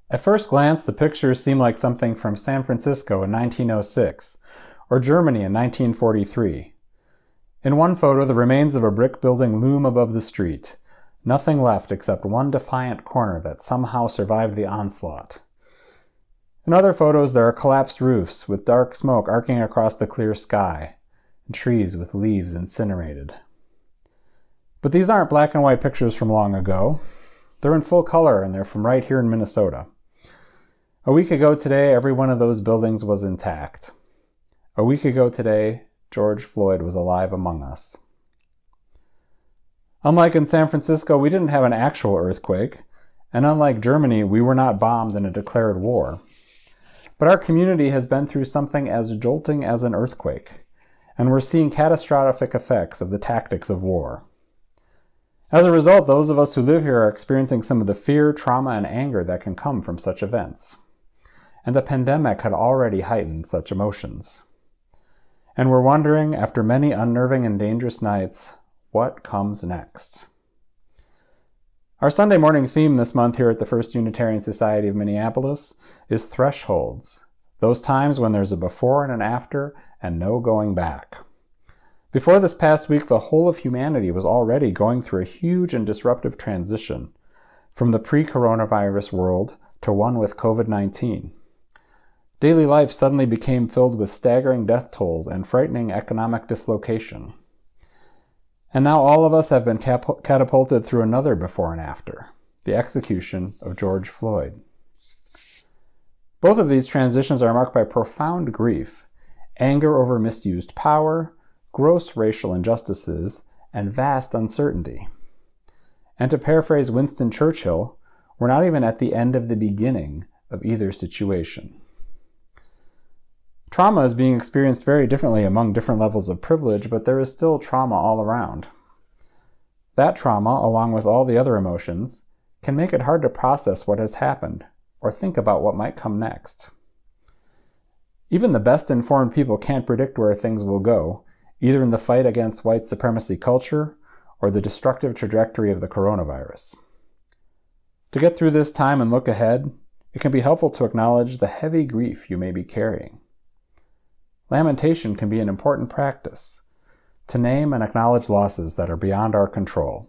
At first glance, the pictures seem like something from San Francisco in 1906, or Germany in 1943. In one photo, the remains of a brick building loom above the street, nothing left except one defiant corner that somehow survived the onslaught. In other photos, there are collapsed roofs with dark smoke arcing across the clear sky, and trees with leaves incinerated. But these aren't black and white pictures from long ago. They're in full color, and they're from right here in Minnesota. A week ago today, every one of those buildings was intact. A week ago today, George Floyd was alive among us. Unlike in San Francisco, we didn't have an actual earthquake, and unlike Germany, we were not bombed in a declared war. But our community has been through something as jolting as an earthquake, and we're seeing catastrophic effects of the tactics of war. As a result, those of us who live here are experiencing some of the fear, trauma, and anger that can come from such events. And the pandemic had already heightened such emotions. And we're wondering, after many unnerving and dangerous nights, what comes next? Our Sunday morning theme this month here at the First Unitarian Society of Minneapolis is thresholds, those times when there's a before and an after and no going back. Before this past week, the whole of humanity was already going through a huge and disruptive transition from the pre-coronavirus world to one with COVID-19. Daily life suddenly became filled with staggering death tolls and frightening economic dislocation. And now all of us have been catapulted through another before and after, the execution of George Floyd. Both of these transitions are marked by profound grief, anger over misused power, gross racial injustices, and vast uncertainty. And to paraphrase Winston Churchill, we're not even at the end of the beginning of either situation. Trauma is being experienced very differently among different levels of privilege, but there is still trauma all around. That trauma, along with all the other emotions, can make it hard to process what has happened or think about what might come next. Even the best informed people can't predict where things will go, either in the fight against white supremacy culture or the destructive trajectory of the coronavirus. To get through this time and look ahead, it can be helpful to acknowledge the heavy grief you may be carrying. Lamentation can be an important practice, to name and acknowledge losses that are beyond our control.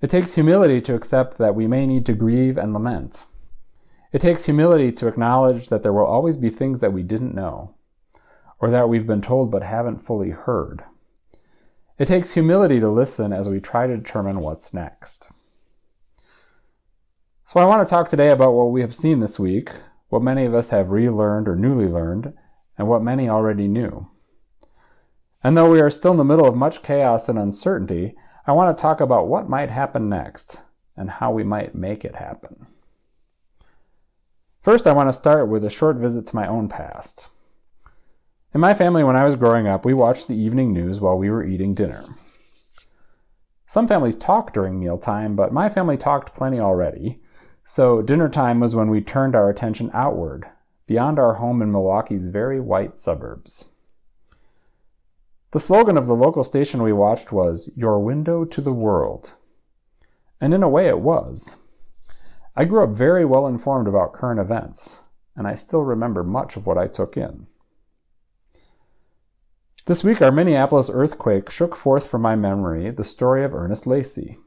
It takes humility to accept that we may need to grieve and lament. It takes humility to acknowledge that there will always be things that we didn't know, or that we've been told but haven't fully heard. It takes humility to listen as we try to determine what's next. So I want to talk today about what we have seen this week, what many of us have relearned or newly learned, and what many already knew. And though we are still in the middle of much chaos and uncertainty, I want to talk about what might happen next and how we might make it happen. First, I want to start with a short visit to my own past. In my family, when I was growing up, we watched the evening news while we were eating dinner. Some families talk during mealtime, but my family talked plenty already, so dinner time was when we turned our attention outward, beyond our home in Milwaukee's very white suburbs. The slogan of the local station we watched was, "Your window to the world." And in a way it was. I grew up very well informed about current events, and I still remember much of what I took in. This week, our Minneapolis earthquake shook forth from my memory the story of Ernest Lacey.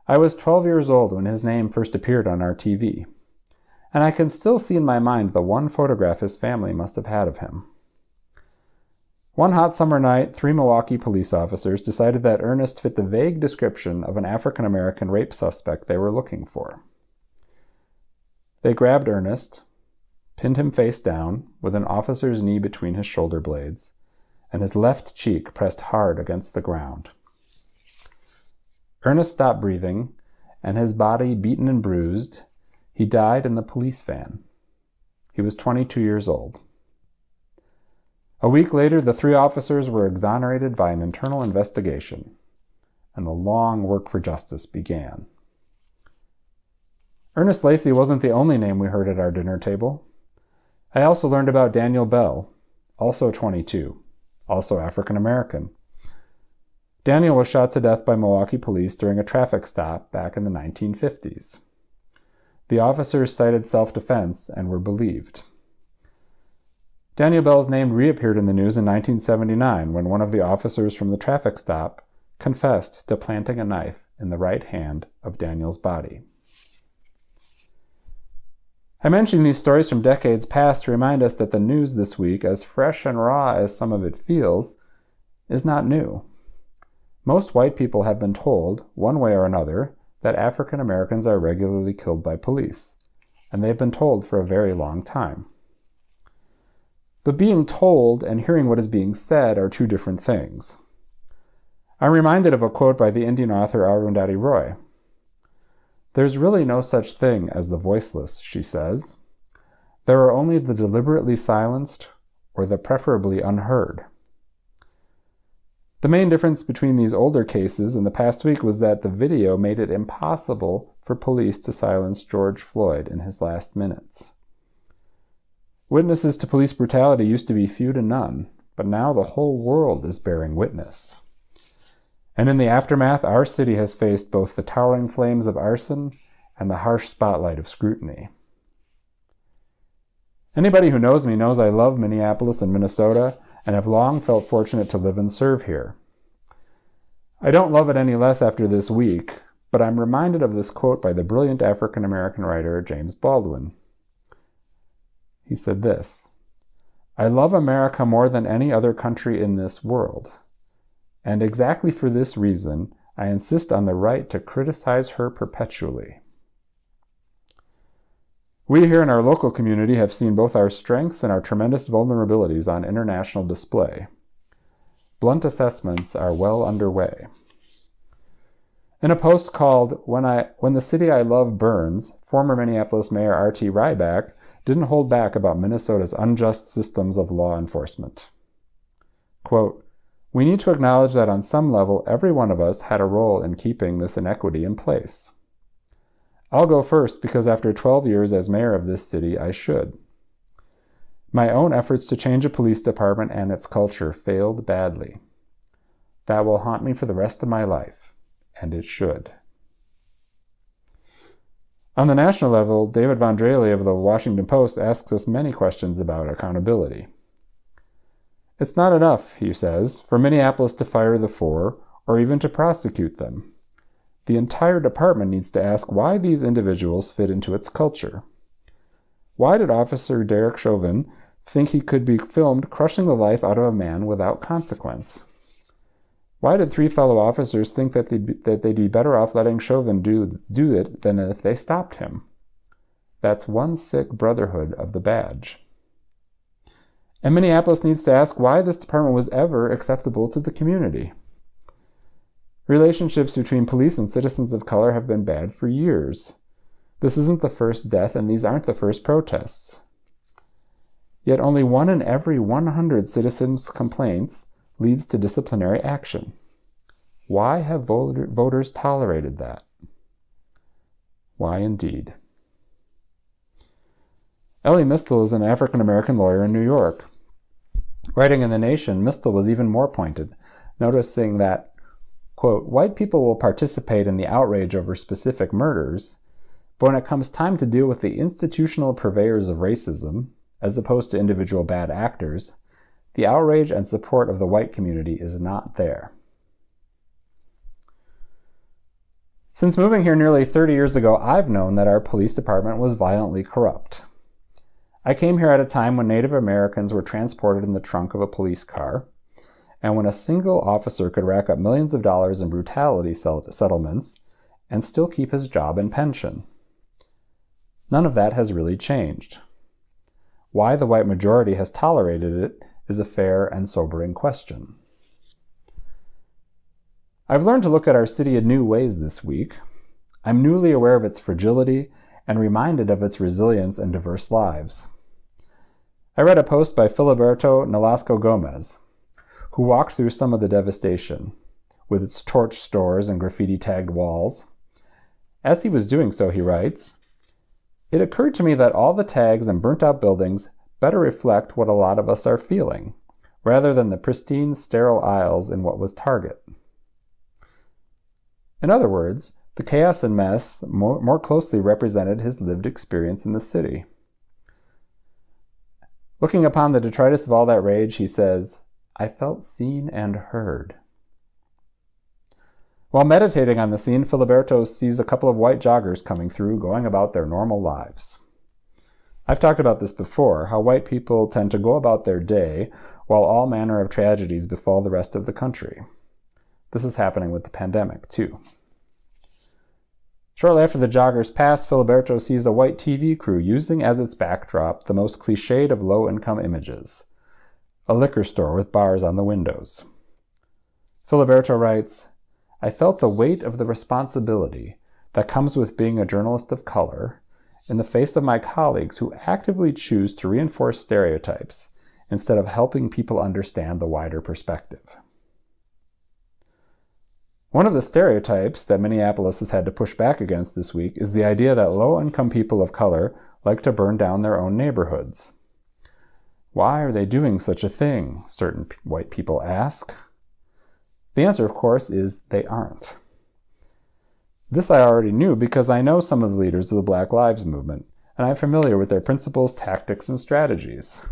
I was 12 years old when his name first appeared on our TV, and I can still see in my mind the one photograph his family must have had of him. One hot summer night, 3 Milwaukee police officers decided that Ernest fit the vague description of an African-American rape suspect they were looking for. They grabbed Ernest, pinned him face down, with an officer's knee between his shoulder blades, and his left cheek pressed hard against the ground. Ernest stopped breathing, and his body beaten and bruised, he died in the police van. He was 22 years old. A week later, the 3 officers were exonerated by an internal investigation, and the long work for justice began. Ernest Lacey wasn't the only name we heard at our dinner table. I also learned about Daniel Bell, also 22, also African American. Daniel was shot to death by Milwaukee police during a traffic stop back in the 1950s. The officers cited self-defense and were believed. Daniel Bell's name reappeared in the news in 1979 when one of the officers from the traffic stop confessed to planting a knife in the right hand of Daniel's body. I mention these stories from decades past to remind us that the news this week, as fresh and raw as some of it feels, is not new. Most white people have been told, one way or another, that African Americans are regularly killed by police, and they've been told for a very long time. But being told and hearing what is being said are two different things. I'm reminded of a quote by the Indian author Arundhati Roy. "There's really no such thing as the voiceless," she says. "There are only the deliberately silenced or the preferably unheard." The main difference between these older cases in the past week was that the video made it impossible for police to silence George Floyd in his last minutes. Witnesses to police brutality used to be few to none, but now the whole world is bearing witness. And in the aftermath, our city has faced both the towering flames of arson and the harsh spotlight of scrutiny. Anybody who knows me knows I love Minneapolis and Minnesota, and have long felt fortunate to live and serve here. I don't love it any less after this week, but I'm reminded of this quote by the brilliant African-American writer James Baldwin. He said this, "I love America more than any other country in this world, and exactly for this reason, I insist on the right to criticize her perpetually." We here in our local community have seen both our strengths and our tremendous vulnerabilities on international display. Blunt assessments are well underway. In a post called When the City I Love Burns, former Minneapolis Mayor R.T. Ryback didn't hold back about Minnesota's unjust systems of law enforcement. Quote, "We need to acknowledge that on some level, every one of us had a role in keeping this inequity in place. I'll go first because after 12 years as mayor of this city, I should. My own efforts to change a police department and its culture failed badly. That will haunt me for the rest of my life, and it should." On the national level, David Vondrelli of the Washington Post asks us many questions about accountability. "It's not enough," he says, "for Minneapolis to fire the four or even to prosecute them. The entire department needs to ask why these individuals fit into its culture. Why did Officer Derek Chauvin think he could be filmed crushing the life out of a man without consequence? Why did three fellow officers think that they'd be better off letting Chauvin do it than if they stopped him? That's one sick brotherhood of the badge. And Minneapolis needs to ask why this department was ever acceptable to the community. Relationships between police and citizens of color have been bad for years. This isn't the first death, and these aren't the first protests. Yet only 1 in every 100 citizens' complaints leads to disciplinary action. Why have voters tolerated that? Why indeed? Ellie Mistel is an African-American lawyer in New York. Writing in The Nation, Mistel was even more pointed, noticing that, quote, "White people will participate in the outrage over specific murders, but when it comes time to deal with the institutional purveyors of racism, as opposed to individual bad actors, the outrage and support of the white community is not there." Since moving here nearly 30 years ago, I've known that our police department was violently corrupt. I came here at a time when Native Americans were transported in the trunk of a police car, and when a single officer could rack up millions of dollars in brutality settlements and still keep his job and pension. None of that has really changed. Why the white majority has tolerated it is a fair and sobering question. I've learned to look at our city in new ways this week. I'm newly aware of its fragility and reminded of its resilience and diverse lives. I read a post by Filiberto Nolasco Gomez, who walked through some of the devastation, with its torch stores and graffiti-tagged walls. As he was doing so, he writes, "It occurred to me that all the tags and burnt-out buildings better reflect what a lot of us are feeling, rather than the pristine, sterile aisles in what was Target." In other words, The chaos and mess more closely represented his lived experience in the city. Looking upon the detritus of all that rage, he says, "I felt seen and heard." While meditating on the scene, Filiberto sees a couple of white joggers coming through, going about their normal lives. I've talked about this before, how white people tend to go about their day while all manner of tragedies befall the rest of the country. This is happening with the pandemic, too. Shortly after the joggers pass, Filiberto sees a white TV crew using as its backdrop the most cliched of low-income images, a liquor store with bars on the windows. Filiberto writes, "I felt the weight of the responsibility that comes with being a journalist of color in the face of my colleagues who actively choose to reinforce stereotypes instead of helping people understand the wider perspective." One of the stereotypes that Minneapolis has had to push back against this week is the idea that low-income people of color like to burn down their own neighborhoods. Why are they doing such a thing? Certain white people ask. The answer, of course, is they aren't. This I already knew because I know some of the leaders of the Black Lives Movement, and I'm familiar with their principles, tactics, and strategies.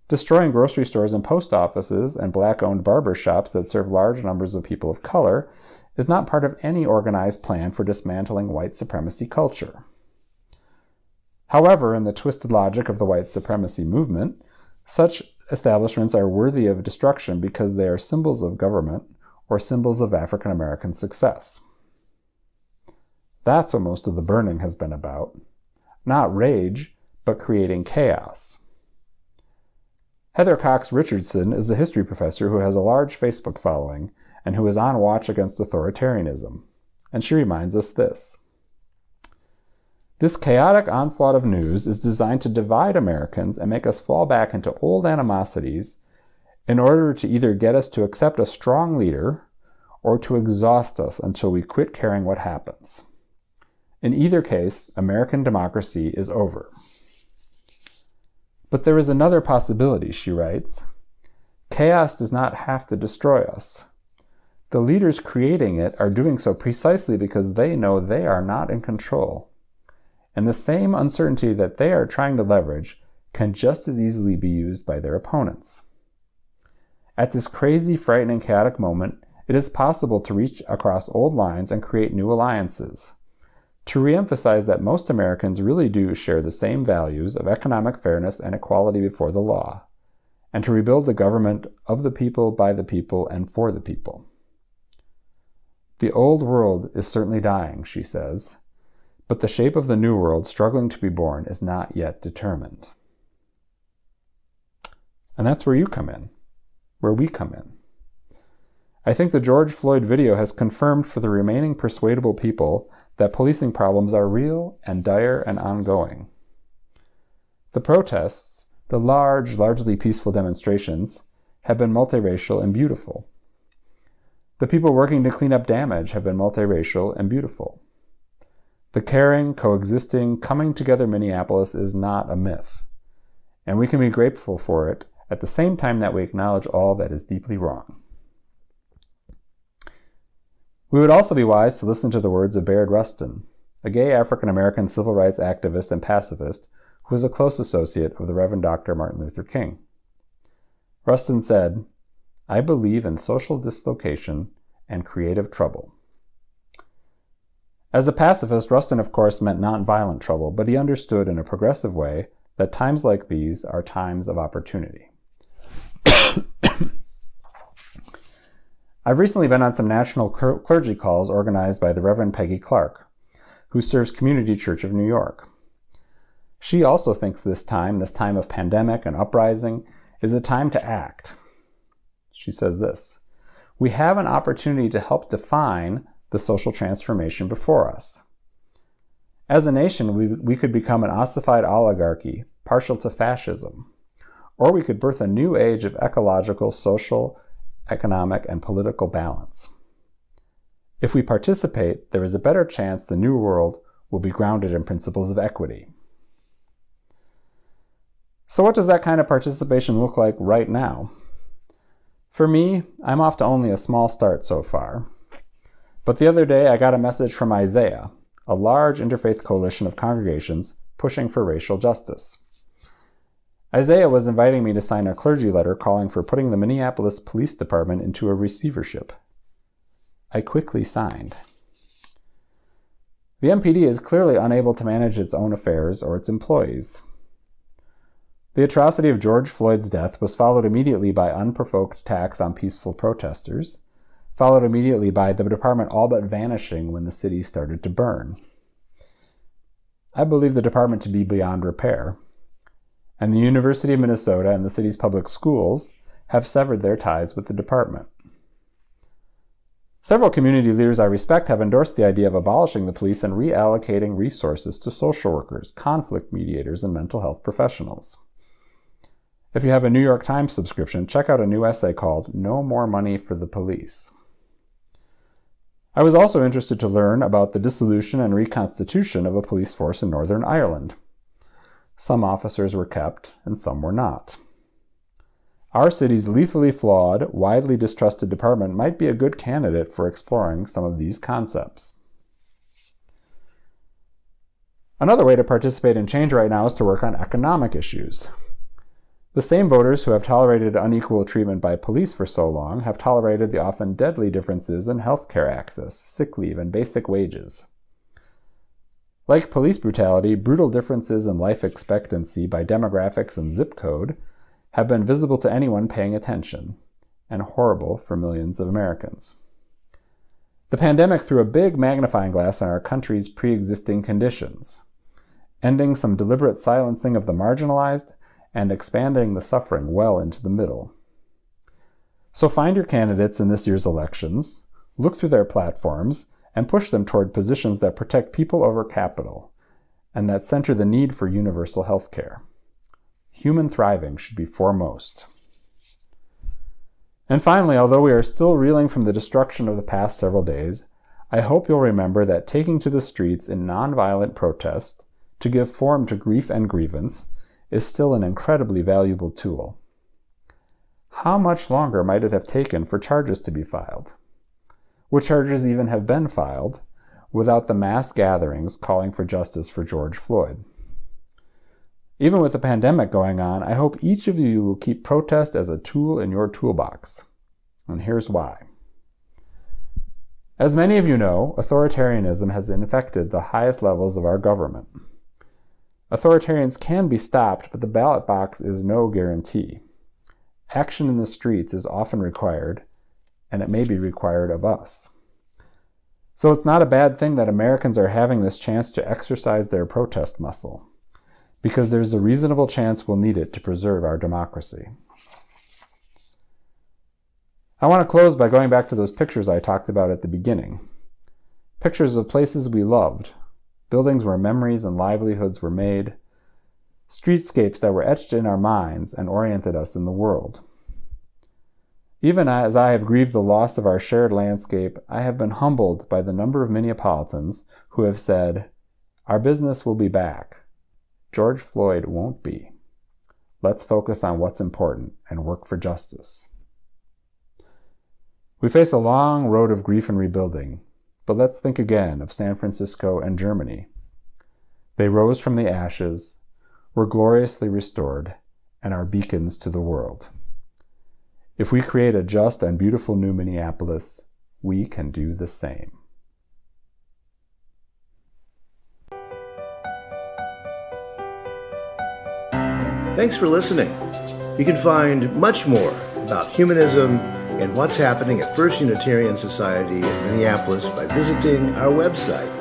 Destroying grocery stores and post offices and black-owned barber shops that serve large numbers of people of color is not part of any organized plan for dismantling white supremacy culture. However, in the twisted logic of the white supremacy movement, such establishments are worthy of destruction because they are symbols of government or symbols of African American success. That's what most of the burning has been about. Not rage, but creating chaos. Heather Cox Richardson is a history professor who has a large Facebook following and who is on watch against authoritarianism. And she reminds us this. This chaotic onslaught of news is designed to divide Americans and make us fall back into old animosities in order to either get us to accept a strong leader or to exhaust us until we quit caring what happens. In either case, American democracy is over. But there is another possibility, she writes. Chaos does not have to destroy us. The leaders creating it are doing so precisely because they know they are not in control. And the same uncertainty that they are trying to leverage can just as easily be used by their opponents. At this crazy, frightening, chaotic moment, it is possible to reach across old lines and create new alliances. To reemphasize that most Americans really do share the same values of economic fairness and equality before the law, and to rebuild the government of the people, by the people, and for the people. The old world is certainly dying, she says, but the shape of the new world struggling to be born is not yet determined. And that's where you come in, where we come in. I think the George Floyd video has confirmed for the remaining persuadable people that policing problems are real and dire and ongoing. The protests, the largely peaceful demonstrations, have been multiracial and beautiful. The people working to clean up damage have been multiracial and beautiful. The caring, coexisting, coming together Minneapolis is not a myth, and we can be grateful for it at the same time that we acknowledge all that is deeply wrong. We would also be wise to listen to the words of Bayard Rustin, a gay African-American civil rights activist and pacifist who was a close associate of the Reverend Dr. Martin Luther King. Rustin said, "I believe in social dislocation and creative trouble." As a pacifist, Rustin of course meant nonviolent trouble, but he understood in a progressive way that times like these are times of opportunity. I've recently been on some national clergy calls organized by the Reverend Peggy Clark, who serves Community Church of New York. She also thinks this time of pandemic and uprising, is a time to act. She says this, "We have an opportunity to help define the social transformation before us. As a nation, we could become an ossified oligarchy, partial to fascism, or we could birth a new age of ecological, social, economic, and political balance. If we participate, there is a better chance the new world will be grounded in principles of equity." So what does that kind of participation look like right now? For me, I'm off to only a small start so far. But the other day I got a message from Isaiah, a large interfaith coalition of congregations pushing for racial justice. Isaiah was inviting me to sign a clergy letter calling for putting the Minneapolis Police Department into a receivership. I quickly signed. The MPD is clearly unable to manage its own affairs or its employees. The atrocity of George Floyd's death was followed immediately by unprovoked attacks on peaceful protesters, followed immediately by the department all but vanishing when the city started to burn. I believe the department to be beyond repair, and the University of Minnesota and the city's public schools have severed their ties with the department. Several community leaders I respect have endorsed the idea of abolishing the police and reallocating resources to social workers, conflict mediators, and mental health professionals. If you have a New York Times subscription, check out a new essay called "No More Money for the Police." I was also interested to learn about the dissolution and reconstitution of a police force in Northern Ireland. Some officers were kept, and some were not. Our city's lethally flawed, widely distrusted department might be a good candidate for exploring some of these concepts. Another way to participate in change right now is to work on economic issues. The same voters who have tolerated unequal treatment by police for so long have tolerated the often deadly differences in health care access, sick leave, and basic wages. Like police brutality, brutal differences in life expectancy by demographics and zip code have been visible to anyone paying attention, and horrible for millions of Americans. The pandemic threw a big magnifying glass on our country's pre-existing conditions, ending some deliberate silencing of the marginalized and expanding the suffering well into the middle. So find your candidates in this year's elections, look through their platforms, and push them toward positions that protect people over capital, and that center the need for universal health care. Human thriving should be foremost. And finally, although we are still reeling from the destruction of the past several days, I hope you'll remember that taking to the streets in nonviolent protest to give form to grief and grievance is still an incredibly valuable tool. How much longer might it have taken for charges to be filed? Would charges even have been filed without the mass gatherings calling for justice for George Floyd? Even with the pandemic going on, I hope each of you will keep protest as a tool in your toolbox. And here's why. As many of you know, authoritarianism has infected the highest levels of our government. Authoritarians can be stopped, but the ballot box is no guarantee. Action in the streets is often required, and it may be required of us. So it's not a bad thing that Americans are having this chance to exercise their protest muscle, because there's a reasonable chance we'll need it to preserve our democracy. I want to close by going back to those pictures I talked about at the beginning. Pictures of places we loved, buildings where memories and livelihoods were made, streetscapes that were etched in our minds and oriented us in the world. Even as I have grieved the loss of our shared landscape, I have been humbled by the number of Minneapolitans who have said, "Our business will be back. George Floyd won't be. Let's focus on what's important and work for justice." We face a long road of grief and rebuilding, but let's think again of San Francisco and Germany. They rose from the ashes, were gloriously restored, and are beacons to the world. If we create a just and beautiful new Minneapolis, we can do the same. Thanks for listening. You can find much more about humanism and what's happening at First Unitarian Society in Minneapolis by visiting our website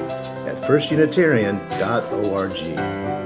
at firstunitarian.org.